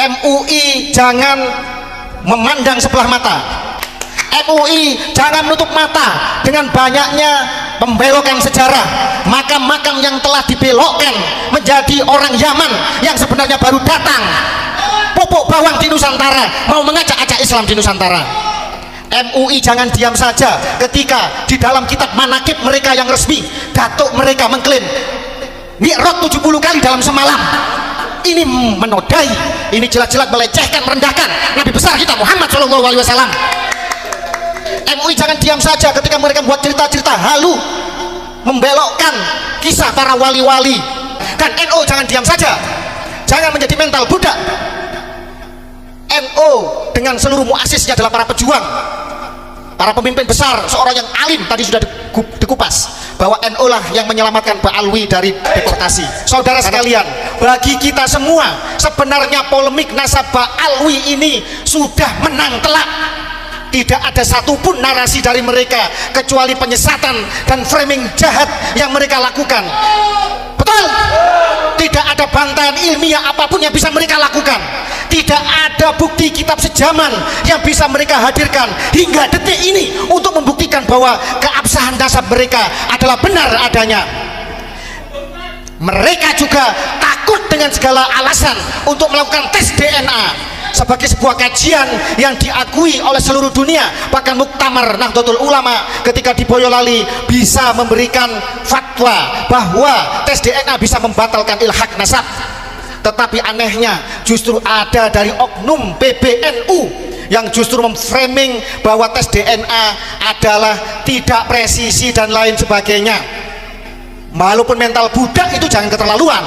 MUI jangan memandang sebelah mata. MUI jangan menutup mata dengan banyaknya pembelokan sejarah, makam-makam yang telah dibelokkan menjadi orang Yaman yang sebenarnya baru datang pupuk bawang di Nusantara, mau mengajak-ajak Islam di Nusantara. MUI jangan diam saja ketika di dalam kitab manakib mereka yang resmi, datuk mereka mengklaim mi'raj 70 kali dalam semalam. Ini menodai, ini jelas-jelas melecehkan, merendahkan Nabi besar kita Muhammad SAW. MUI jangan diam saja ketika mereka membuat cerita-cerita halu, membelokkan kisah para wali-wali. Dan NU jangan diam saja, jangan menjadi mental budak. NU dengan seluruh muasisnya adalah para pejuang, para pemimpin besar, seorang yang alim tadi sudah dikupas bahwa NU lah yang menyelamatkan Pak Alwi dari deportasi. Saudara sekalian, bagi kita semua sebenarnya polemik nasab Pak Alwi ini sudah menang telak. Tidak ada satupun narasi dari mereka kecuali penyesatan dan framing jahat yang mereka lakukan. Betul? Tidak ada bantahan ilmiah apapun yang bisa mereka lakukan. Tidak ada bukti kitab sejaman yang bisa mereka hadirkan hingga detik ini untuk membuktikan bahwa keabsahan nasab mereka adalah benar adanya. Mereka juga takut dengan segala alasan untuk melakukan tes DNA sebagai sebuah kajian yang diakui oleh seluruh dunia. Bahkan Muktamar Nahdlatul Ulama ketika di Boyolali bisa memberikan fatwa bahwa tes DNA bisa membatalkan ilhaq nasab. Tetapi anehnya justru ada dari oknum PBNU yang justru memframing bahwa tes DNA adalah tidak presisi dan lain sebagainya. Walaupun mental budak itu jangan keterlaluan.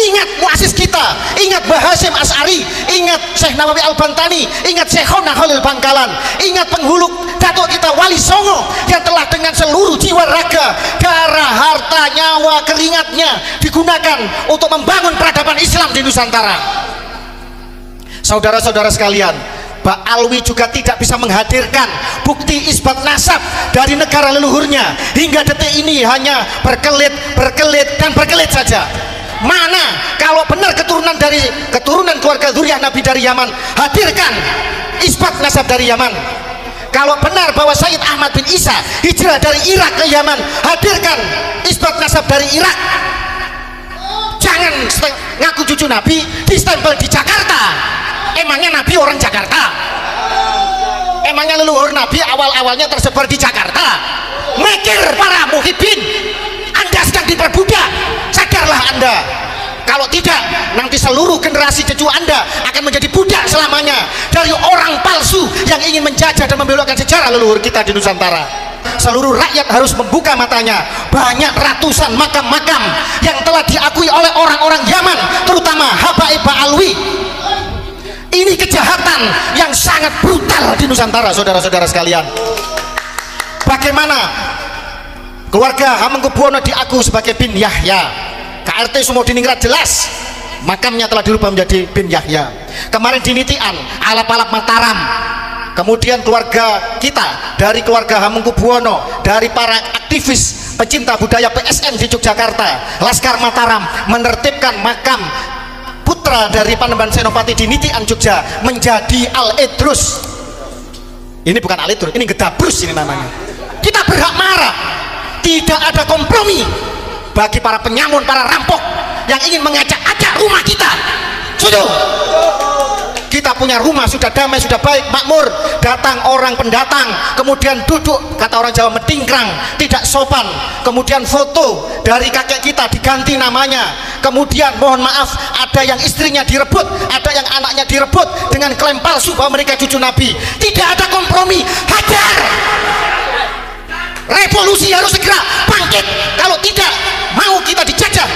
Ingat muasis kita, ingat Mbah Hasyim Asy'ari, ingat Syekh Nawawi Al-Bantani, ingat Syekhona Khalil Bangkalan, ingat penghulu datuk kita Wali Songo yang telah dengan seluruh jiwa raga, darah, harta, nyawa, keringatnya digunakan untuk membangun peradaban Islam di Nusantara. Saudara-saudara sekalian, Pak Alwi juga tidak bisa menghadirkan bukti isbat nasab dari negara leluhurnya. Hingga detik ini hanya berkelit dan berkelit saja. Mana kalau benar keturunan keluarga zuriyah Nabi dari Yaman, hadirkan isbat nasab dari Yaman. Kalau benar bahwa Sayyid Ahmad bin Isa hijrah dari Irak ke Yaman, hadirkan isbat nasab dari Irak. Jangan ngaku cucu Nabi distempel di Jakarta. Emangnya Nabi orang Jakarta? Emangnya leluhur Nabi awal-awalnya tersebar di Jakarta? Mikir para muhibbin, Anda sedang diperbudak. Sadarlah Anda. Kalau tidak, nanti seluruh generasi cucu Anda akan menjadi budak selamanya dari orang palsu yang ingin menjajah dan membelokkan sejarah leluhur kita di Nusantara. Seluruh rakyat harus membuka matanya. Banyak ratusan makam-makam yang telah diakui oleh orang-orang Yaman, terutama habaib Pak Alwi. Ini kejahatan yang sangat brutal di Nusantara, saudara-saudara sekalian. Bagaimana keluarga Hamengkubuwono diaku sebagai bin Yahya? KRT Sumodiningrat jelas makamnya telah dirubah menjadi bin Yahya. Kemarin di Nitian, Alap-alap Mataram, kemudian keluarga kita dari keluarga Hamengkubuwono, dari para aktivis pecinta budaya PSN di Yogyakarta, Laskar Mataram, menertibkan makam putra dari Panembahan Senopati di Nitian Jogja menjadi Al-Idrus. Ini bukan Al-Idrus, ini Gedabrus ini namanya. Kita berhak marah. Tidak ada kompromi bagi para penyamun, para rampok yang ingin mengacak-acak rumah kita. Setuju? Kita punya rumah sudah damai, sudah baik, makmur. Datang orang pendatang, kemudian duduk, kata orang Jawa, medingkrang, tidak sopan. Kemudian foto dari kakek kita diganti namanya. Kemudian mohon maaf, ada yang istrinya direbut, ada yang anaknya direbut dengan klaim palsu bahwa mereka cucu Nabi. Tidak ada kompromi. Hajar! Revolusi harus segera bangkit. Kalau tidak, mau kita dijajah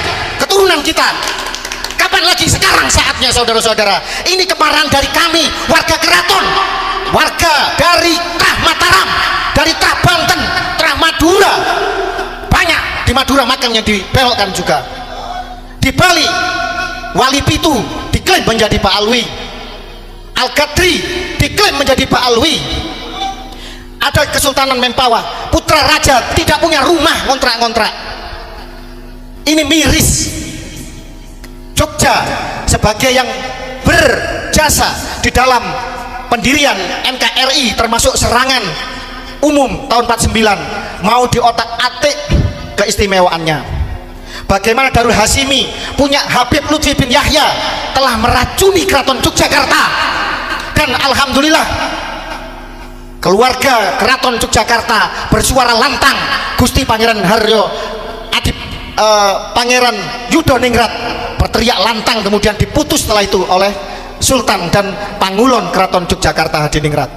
keturunan kita. Kapan lagi? Sekarang saatnya, saudara-saudara. Ini kemarahan dari kami, warga Keraton, warga dari Trah Mataram, dari Trah Banten, Trah Madura. Banyak di Madura makam yang dibelokkan juga. Di Bali, Wali Pitu diklaim menjadi Pak Alwi. Al-Qadri diklaim menjadi Pak Alwi. Ada Kesultanan Mempawah, putra raja tidak punya rumah, ngontrak-ngontrak. Ini miris. Jogja sebagai yang berjasa di dalam pendirian NKRI, termasuk serangan umum tahun 49, mau diotak-atik keistimewaannya. Bagaimana Darul Hasimi punya Habib Lutfi bin Yahya telah meracuni Keraton Yogyakarta, dan alhamdulillah keluarga Keraton Yogyakarta bersuara lantang. Gusti Pangeran Haryo Adip Pangeran Yudoningrat berteriak lantang, kemudian diputus setelah itu oleh Sultan dan Pangulon Keraton Yogyakarta Hadiningrat.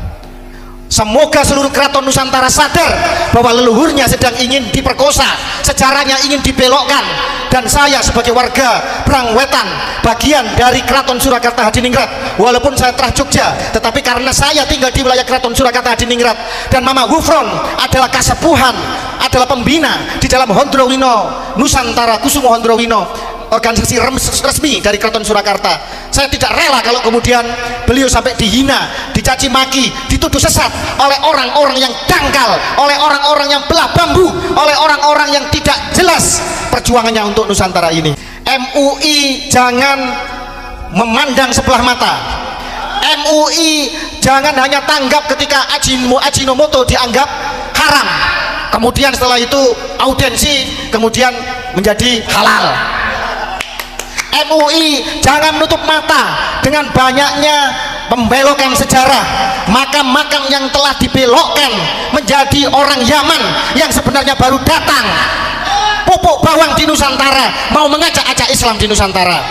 Semoga seluruh keraton Nusantara sadar bahwa leluhurnya sedang ingin diperkosa, sejarahnya ingin dibelokkan, dan saya sebagai warga Brangwetan, bagian dari Keraton Surakarta Hadiningrat, walaupun saya telah Jogja, tetapi karena saya tinggal di wilayah Keraton Surakarta Hadiningrat, dan Mama Gufron adalah kasepuhan, adalah pembina di dalam Hondrowino Nusantara Kusumo Hondrowino, organisasi resmi dari Keraton Surakarta. Saya tidak rela kalau kemudian beliau sampai dihina, dicaci maki, dituduh sesat oleh orang-orang yang dangkal, oleh orang-orang yang belah bambu, oleh orang-orang yang tidak jelas perjuangannya untuk Nusantara ini. MUI jangan memandang sebelah mata. MUI jangan hanya tanggap ketika Ajinomoto dianggap haram, kemudian setelah itu audiensi kemudian menjadi halal. MUI jangan menutup mata dengan banyaknya pembelokan sejarah, makam-makam yang telah dibelokkan menjadi orang Yaman yang sebenarnya baru datang, pupuk bawang di Nusantara, mau mengajak-ajak Islam di Nusantara.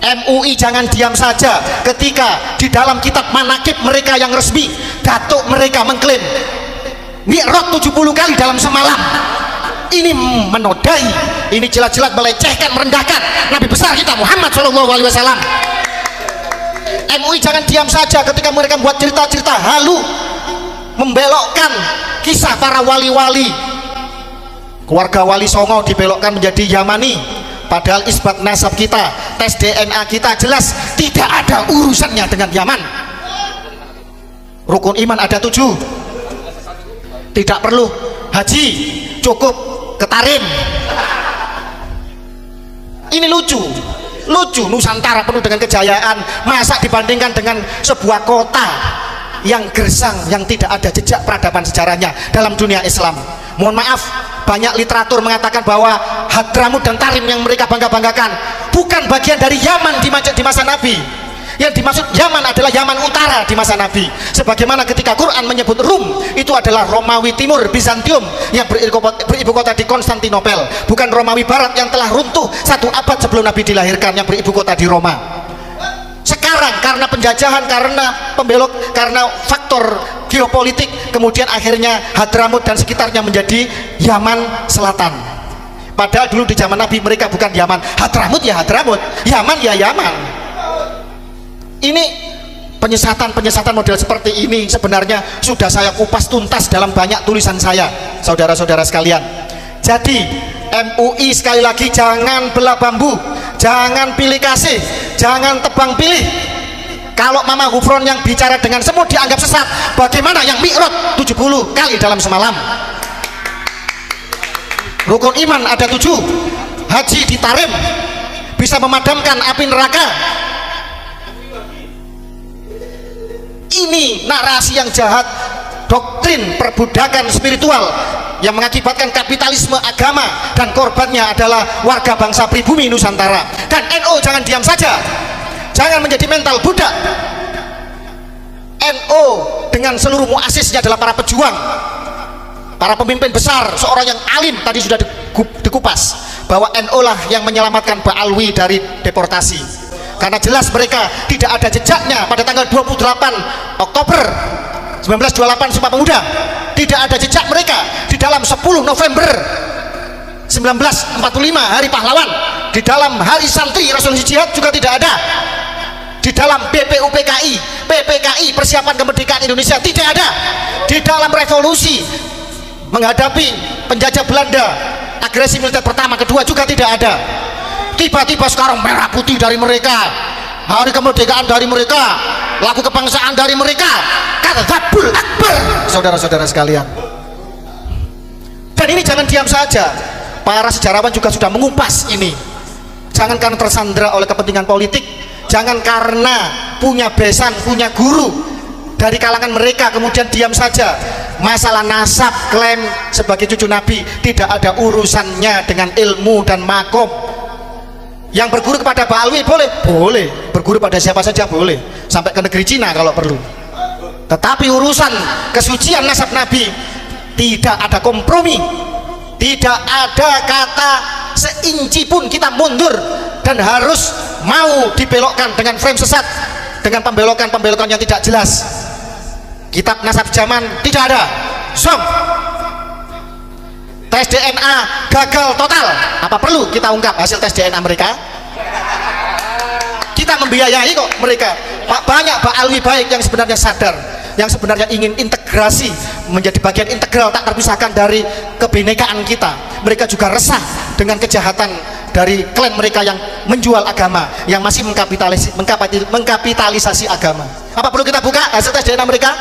MUI jangan diam saja ketika di dalam kitab manakib mereka yang resmi, datuk mereka mengklaim mi'raj 70 kali dalam semalam. Ini menodai, ini jelas-jelas melecehkan, merendahkan Nabi besar kita Muhammad SAW. MUI jangan diam saja ketika mereka membuat cerita-cerita halu, membelokkan kisah para wali-wali. Keluarga Wali Songo dibelokkan menjadi Yamani, padahal isbat nasab kita, tes DNA kita jelas tidak ada urusannya dengan Yaman. Rukun iman ada 7, tidak perlu haji, cukup ketarim. Ini lucu Nusantara penuh dengan kejayaan, masa dibandingkan dengan sebuah kota yang gersang, yang tidak ada jejak peradaban sejarahnya dalam dunia Islam. Mohon maaf, banyak literatur mengatakan bahwa Hadramut dan Tarim yang mereka bangga-banggakan bukan bagian dari Yaman di masa Nabi. Yang dimaksud Yaman adalah Yaman Utara di masa Nabi, sebagaimana ketika Quran menyebut Rum itu adalah Romawi Timur, Bizantium yang beribu kota di Konstantinopel, bukan Romawi Barat yang telah runtuh 1 abad sebelum Nabi dilahirkan yang beribu kota di Roma. Sekarang karena penjajahan, karena pembelok, karena faktor geopolitik, kemudian akhirnya Hadramut dan sekitarnya menjadi Yaman Selatan. Padahal dulu di zaman Nabi mereka bukan Yaman. Hadramut ya Hadramut, Yaman ya Yaman. Ini penyesatan model seperti ini sebenarnya sudah saya kupas tuntas dalam banyak tulisan saya, saudara-saudara sekalian. Jadi MUI sekali lagi jangan belah bambu, jangan pilih kasih, jangan tebang pilih. Kalau Mama Gufron yang bicara dengan semut dianggap sesat, bagaimana yang mi'raj 70 kali dalam semalam? Rukun iman ada 7, haji ditarim, bisa memadamkan api neraka. Ini narasi yang jahat, doktrin perbudakan spiritual yang mengakibatkan kapitalisme agama, dan korbannya adalah warga bangsa pribumi Nusantara. Dan NU jangan diam saja, jangan menjadi mental budak. NU dengan seluruh muasisnya adalah para pejuang, para pemimpin besar, seorang yang alim tadi sudah dikupas bahwa NU lah yang menyelamatkan Pak Alwi dari deportasi. Karena jelas mereka tidak ada jejaknya pada tanggal 28 Oktober 1928 Sumpah Pemuda, tidak ada jejak mereka di dalam 10 November 1945 Hari Pahlawan, di dalam Hari Santri Resolusi Jihad juga tidak ada, di dalam PPKI Persiapan Kemerdekaan Indonesia tidak ada, di dalam revolusi menghadapi penjajah Belanda, agresi militer pertama kedua juga tidak ada. Tiba-tiba sekarang merah putih dari mereka, hari kemerdekaan dari mereka, lagu kebangsaan dari mereka, kadzabul akbar, saudara-saudara sekalian. Dan ini jangan diam saja, para sejarawan juga sudah mengupas ini. Jangan karena tersandra oleh kepentingan politik, Jangan karena punya besan, punya guru dari kalangan mereka kemudian diam saja. Masalah nasab, klaim sebagai cucu Nabi tidak ada urusannya dengan ilmu dan makom. Yang berguru kepada Pak Alwi boleh? Boleh. Berguru pada siapa saja boleh, sampai ke negeri Cina kalau perlu. Tetapi urusan kesucian nasab Nabi tidak ada kompromi, tidak ada kata seinci pun kita mundur, dan harus mau dibelokkan dengan frame sesat, dengan pembelokan-pembelokan yang tidak jelas. Kitab nasab zaman tidak ada. Som, tes DNA gagal total. Apa perlu kita ungkap hasil tes DNA mereka? Kita membiayai kok mereka. Banyak Pak Alwi baik yang sebenarnya sadar, yang sebenarnya ingin integrasi menjadi bagian integral tak terpisahkan dari kebinekaan kita. Mereka juga resah dengan kejahatan dari klaim mereka yang menjual agama, yang masih mengkapitalisasi agama. Apa perlu kita buka hasil tes DNA mereka?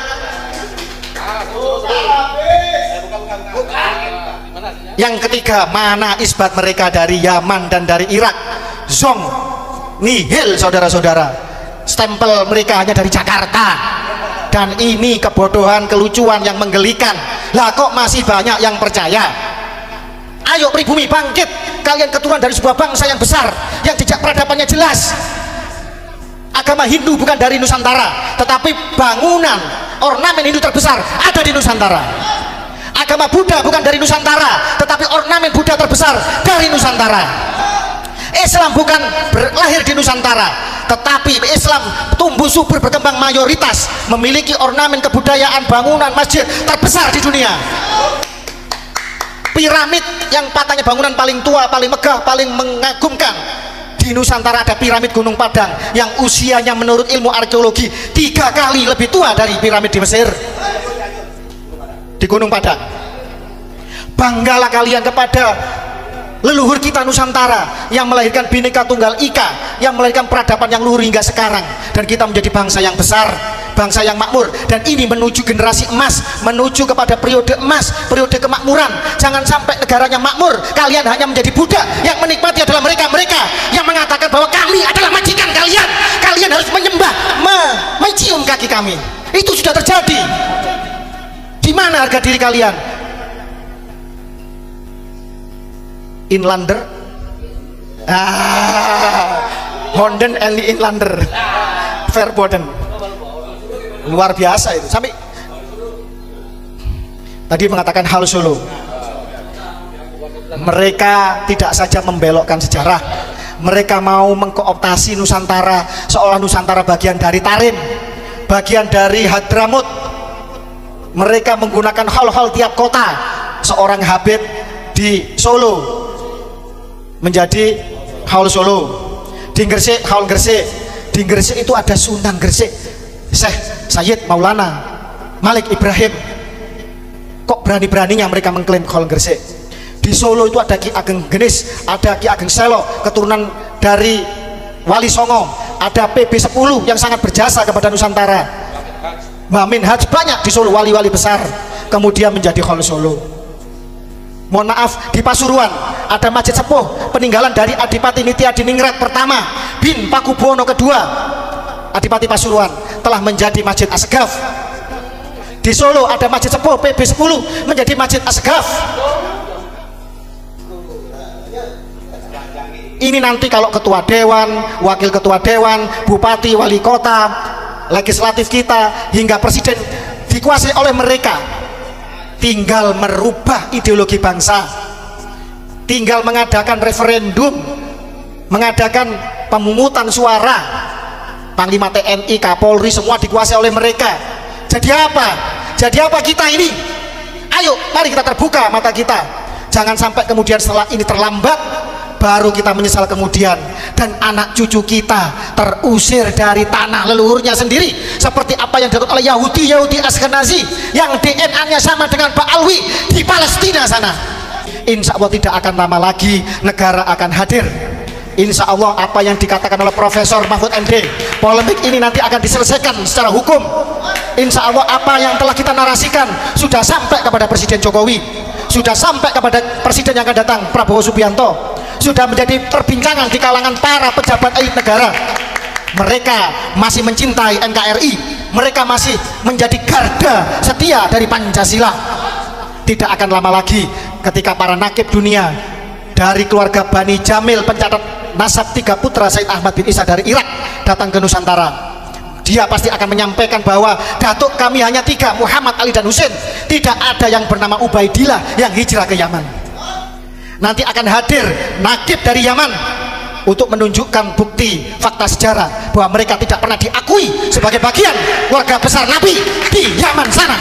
Yang ketiga, mana isbat mereka dari Yaman dan dari Irak? Zong, nihil saudara-saudara. Stempel mereka hanya dari Jakarta. Dan ini kebodohan, kelucuan yang menggelikan. Lah kok masih banyak yang percaya? Ayo pribumi bangkit, kalian keturunan dari sebuah bangsa yang besar, yang jejak peradabannya jelas. Agama Hindu bukan dari Nusantara, tetapi bangunan ornamen Hindu terbesar ada di Nusantara. Agama Buddha bukan dari Nusantara, tetapi ornamen Buddha terbesar dari Nusantara. Islam bukan lahir di Nusantara, tetapi Islam tumbuh subur berkembang mayoritas memiliki ornamen kebudayaan bangunan masjid terbesar di dunia. Piramid yang patahnya bangunan paling tua, paling megah, paling mengagumkan di Nusantara ada piramid Gunung Padang yang usianya menurut ilmu arkeologi 3 kali lebih tua dari piramid di Mesir, di Gunung Padang. Banggalah kalian kepada leluhur kita Nusantara yang melahirkan Bhinneka Tunggal Ika, yang melahirkan peradaban yang luhur hingga sekarang, dan kita menjadi bangsa yang besar, bangsa yang makmur. Dan ini menuju generasi emas, menuju kepada periode emas, periode kemakmuran. Jangan sampai negaranya makmur, kalian hanya menjadi budak. Yang menikmati adalah mereka-mereka yang mengatakan bahwa kami adalah majikan kalian, kalian harus menyembah, mencium kaki kami. Itu sudah terjadi. Di mana harga diri kalian? Inlander, Honden and Inlander, Verboden, luar biasa itu. Sampai tadi mengatakan hal Solo, mereka tidak saja membelokkan sejarah, mereka mau mengkooptasi Nusantara seolah Nusantara bagian dari Tarim, bagian dari Hadramut. Mereka menggunakan hal-hal tiap kota. Seorang Habib di Solo menjadi Haul Solo, di Gresik Haul Gresik, di Gresik itu ada Sunan Gresik Syekh Sayyid Maulana Malik Ibrahim. Kok berani-beraninya mereka mengklaim Haul Gresik? Di Solo itu ada Ki Ageng Genis, ada Ki Ageng Selo, keturunan dari Wali Songo, ada PB 10 yang sangat berjasa kepada Nusantara, Mbah Min Haj, banyak di Solo wali-wali besar kemudian menjadi Haul Solo. Mohon maaf, di Pasuruan ada masjid sepuh peninggalan dari Adipati Nitya Diningrat pertama bin Pakubuwono kedua. Adipati Pasuruan telah menjadi Masjid Asgaf. Di Solo ada masjid sepuh PB 10 menjadi Masjid Asgaf. Ini nanti kalau ketua dewan, wakil ketua dewan, bupati, wali kota, legislatif kita hingga presiden dikuasai oleh mereka. Tinggal merubah ideologi bangsa, tinggal mengadakan referendum, mengadakan pemungutan suara. Panglima TNI, Kapolri semua dikuasai oleh mereka. Jadi apa? Jadi apa kita ini? Ayo, mari kita terbuka mata kita. Jangan sampai kemudian setelah ini terlambat, baru kita menyesal kemudian, dan anak cucu kita terusir dari tanah leluhurnya sendiri, seperti apa yang dilakukan oleh Yahudi Askenazi yang DNA-nya sama dengan Pak Alwi di Palestina sana. Insya Allah tidak akan lama lagi negara akan hadir. Insya Allah apa yang dikatakan oleh Profesor Mahfud MD, polemik ini nanti akan diselesaikan secara hukum. Insya Allah apa yang telah kita narasikan sudah sampai kepada Presiden Jokowi, sudah sampai kepada Presiden yang akan datang Prabowo Subianto, sudah menjadi perbincangan di kalangan para pejabat elit negara. mereka masih mencintai NKRI, mereka masih menjadi garda setia dari Pancasila. Tidak akan lama lagi ketika para nakib dunia dari keluarga Bani Jamil, pencatat nasab 3 putra Said Ahmad bin Isa dari Irak datang ke Nusantara, dia pasti akan menyampaikan bahwa datuk kami hanya 3, Muhammad, Ali, dan Husain. Tidak ada yang bernama Ubaidillah yang hijrah ke Yaman. Nanti akan hadir nakib dari Yaman untuk menunjukkan bukti fakta sejarah bahwa mereka tidak pernah diakui sebagai bagian keluarga besar Nabi di Yaman sana.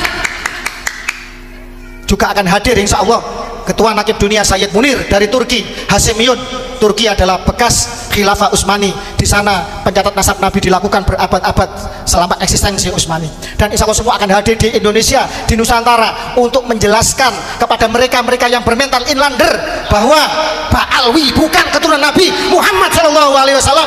Juga akan hadir insya Allah Ketua Nakib Dunia Sayyid Munir dari Turki, Hasimiyun. Turki adalah bekas Khilafah Utsmani. Di sana pencatat nasab Nabi dilakukan berabad-abad selama eksistensi Utsmani. Dan insya Allah semua akan hadir di Indonesia, di Nusantara, untuk menjelaskan kepada mereka-mereka yang bermental inlander bahwa Pak Alwi bukan keturunan Nabi Muhammad SAW.